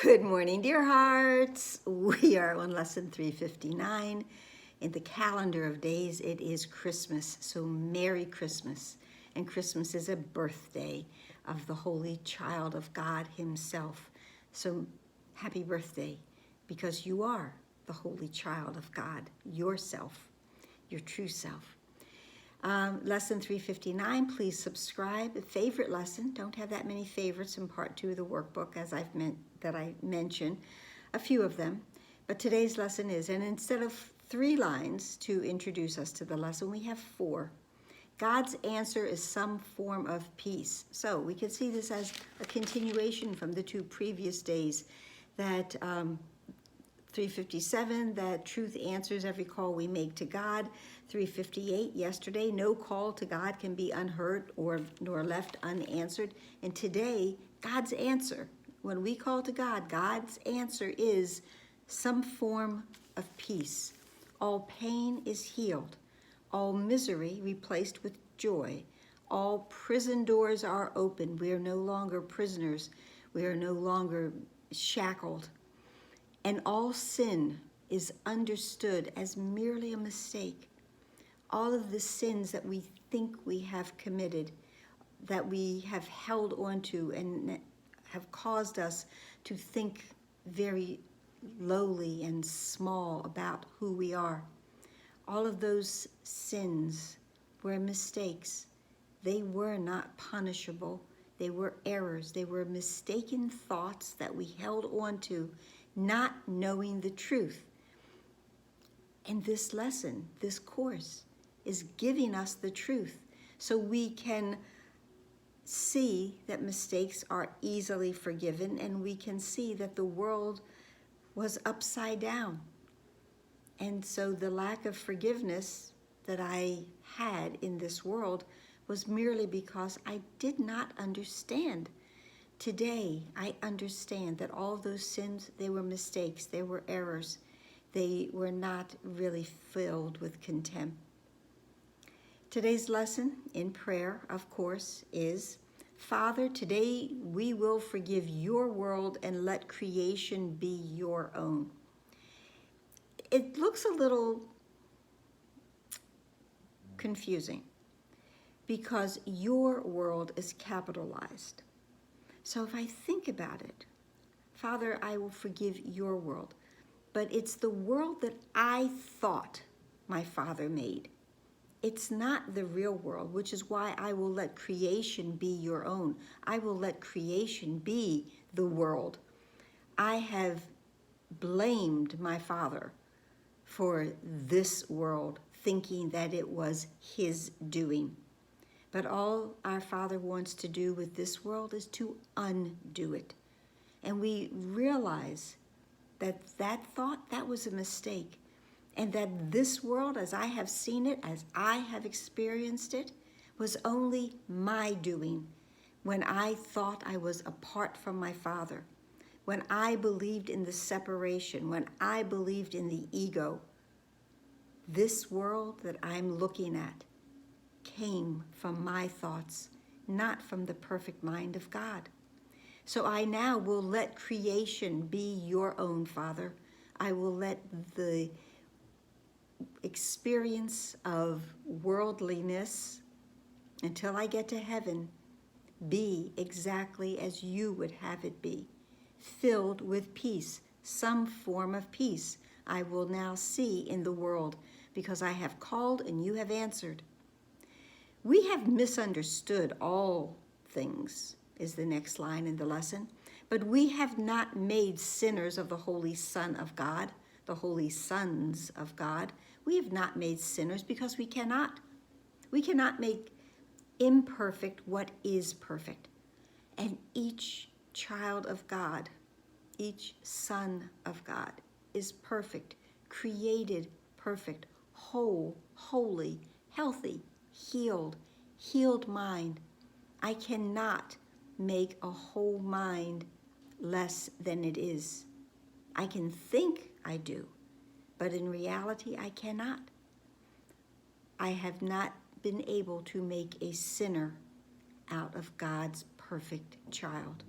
Good morning, dear hearts. We are on lesson 359. In the calendar of days, it is Christmas. So Merry Christmas. And Christmas is a birthday of the Holy Child of God himself. So happy birthday, because you are the Holy Child of God, yourself, your true self. Lesson 359, please subscribe. Favorite lesson, don't have that many favorites in part 2 of the workbook, as I mentioned, a few of them. But today's lesson is, and instead of 3 lines to introduce us to the lesson, we have 4. God's answer is some form of peace. So we can see this as a continuation from the 2 previous days, that 357, that truth answers every call we make to God. 358, yesterday, no call to God can be unheard nor left unanswered. And today, God's answer, when we call to God, God's answer is some form of peace. All pain is healed, all misery replaced with joy. All prison doors are open. We are no longer prisoners. We are no longer shackled. And all sin is understood as merely a mistake. All of the sins that we think we have committed, that we have held onto and have caused us to think very lowly and small about who we are. All of those sins were mistakes. They were not punishable. They were errors. They were mistaken thoughts that we held onto, not knowing the truth. And this lesson, this course, is giving us the truth so we can see that mistakes are easily forgiven, and we can see that the world was upside down. And so the lack of forgiveness that I had in this world was merely because I did not understand. Today, I understand that all those sins, they were mistakes, they were errors. They were not really filled with contempt. Today's lesson in prayer, of course, is, Father, today we will forgive your world and let creation be your own. It looks a little confusing because your world is capitalized. So if I think about it, Father, I will forgive your world. But it's the world that I thought my Father made. It's not the real world, which is why I will let creation be your own. I will let creation be the world. I have blamed my Father for this world, thinking that it was his doing. But all our Father wants to do with this world is to undo it. And we realize that thought, that was a mistake. And that this world, as I have seen it, as I have experienced it, was only my doing when I thought I was apart from my Father, when I believed in the separation, when I believed in the ego. This world that I'm looking at came from my thoughts, not from the perfect mind of God. So I now will let creation be your own, Father. I will let the experience of worldliness until I get to heaven be exactly as you would have it be, filled with peace, some form of peace I will now see in the world because I have called and you have answered. We have misunderstood all things, is the next line in the lesson, but we have not made sinners of the Holy Son of God, the Holy Sons of God. We have not made sinners because we cannot. We cannot make imperfect what is perfect. And each child of God, each son of God is perfect, created perfect, whole, holy, healthy, healed mind. I cannot make a whole mind less than it is. I can think I do, but in reality I cannot. I have not been able to make a sinner out of God's perfect child.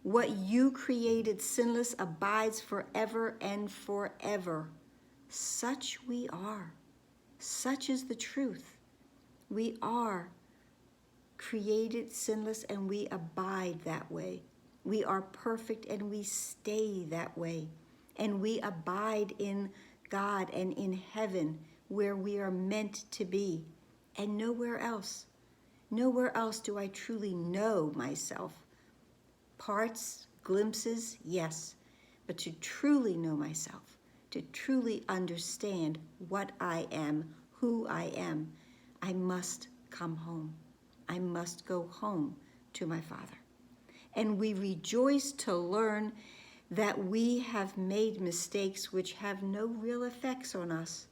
What you created sinless abides forever and forever. Such we are. Such is the truth. We are created sinless and we abide that way. We are perfect and we stay that way. And we abide in God and in heaven where we are meant to be, and nowhere else. Nowhere else do I truly know myself. Parts, glimpses, yes, but to truly know myself, to truly understand what I am, who I am, I must come home. I must go home to my Father. And we rejoice to learn that we have made mistakes which have no real effects on us.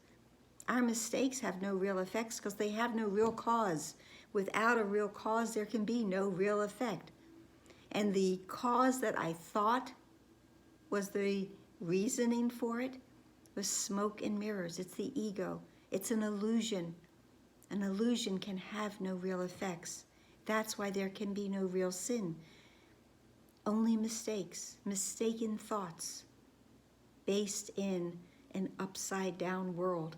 Our mistakes have no real effects because they have no real cause. Without a real cause, there can be no real effect. And the cause that I thought was the reasoning for it was smoke and mirrors. It's the ego. It's an illusion. An illusion can have no real effects. That's why there can be no real sin. Only mistakes, mistaken thoughts, based in an upside-down world.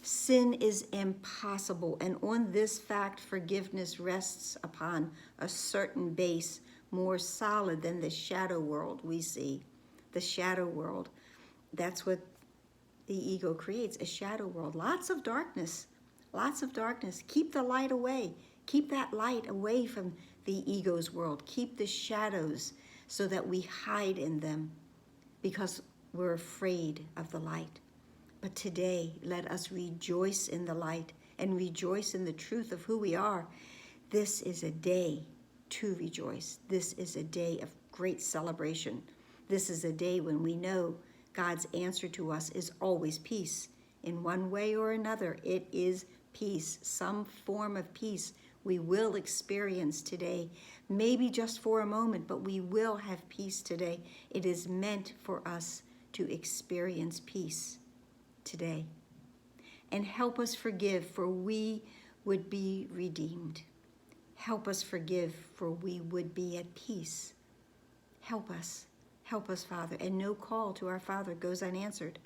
Sin is impossible, and on this fact, forgiveness rests upon a certain base more solid than the shadow world we see. The shadow world, that's what the ego creates, a shadow world. Lots of darkness, lots of darkness. Keep the light away. Keep that light away from the ego's world. Keep the shadows so that we hide in them because we're afraid of the light. But today, let us rejoice in the light and rejoice in the truth of who we are. This is a day to rejoice. This is a day of great celebration. This is a day when we know God's answer to us is always peace. In one way or another, it is peace, some form of peace we will experience today. Maybe just for a moment, but we will have peace today. It is meant for us to experience peace today. And help us forgive, for we would be redeemed. Help us forgive, for we would be at peace. Help us, Father. And no call to our Father goes unanswered.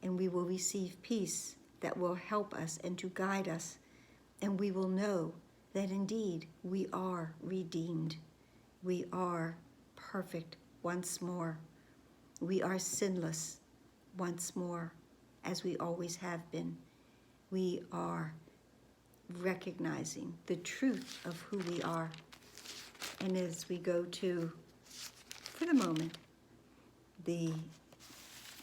And we will receive peace that will help us and to guide us. And we will know that indeed we are redeemed. We are perfect once more. We are sinless once more, as we always have been. We are recognizing the truth of who we are. And as we go to, for the moment, the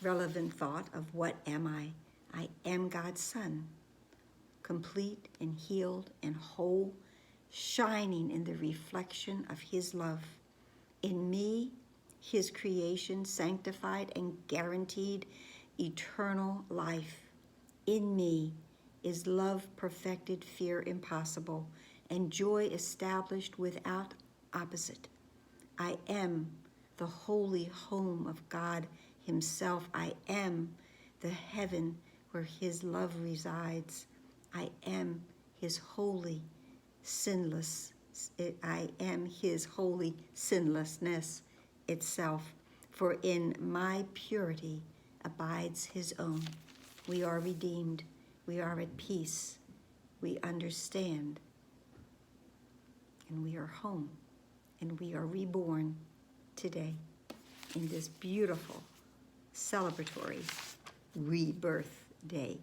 relevant thought of what am I am God's son, complete and healed and whole, shining in the reflection of his love. In me, his creation, sanctified and guaranteed eternal life. In me is love perfected, fear impossible, and joy established without opposite. I am the holy home of God himself. I am the heaven where his love resides. I am his holy sinless. I am his holy sinlessness itself. For in my purity abides his own. We are redeemed. We are at peace. We understand. And we are home. And we are reborn today in this beautiful celebratory rebirth day.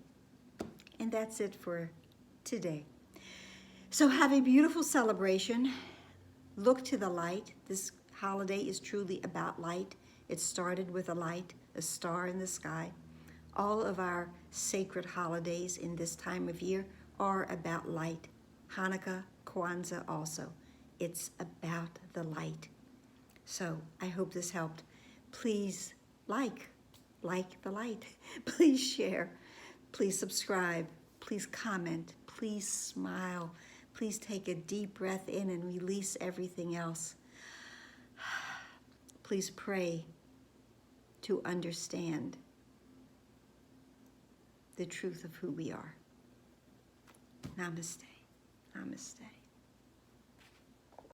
And that's it for today. So have a beautiful celebration. Look to the light. This holiday is truly about light. It started with a light, a star in the sky. All of our sacred holidays in this time of year are about light. Hanukkah, Kwanzaa also. It's about the light. So I hope this helped. Please like the light. Please share. Please subscribe. Please comment. Please smile. Please take a deep breath in and release everything else. Please pray to understand the truth of who we are. Namaste. Namaste.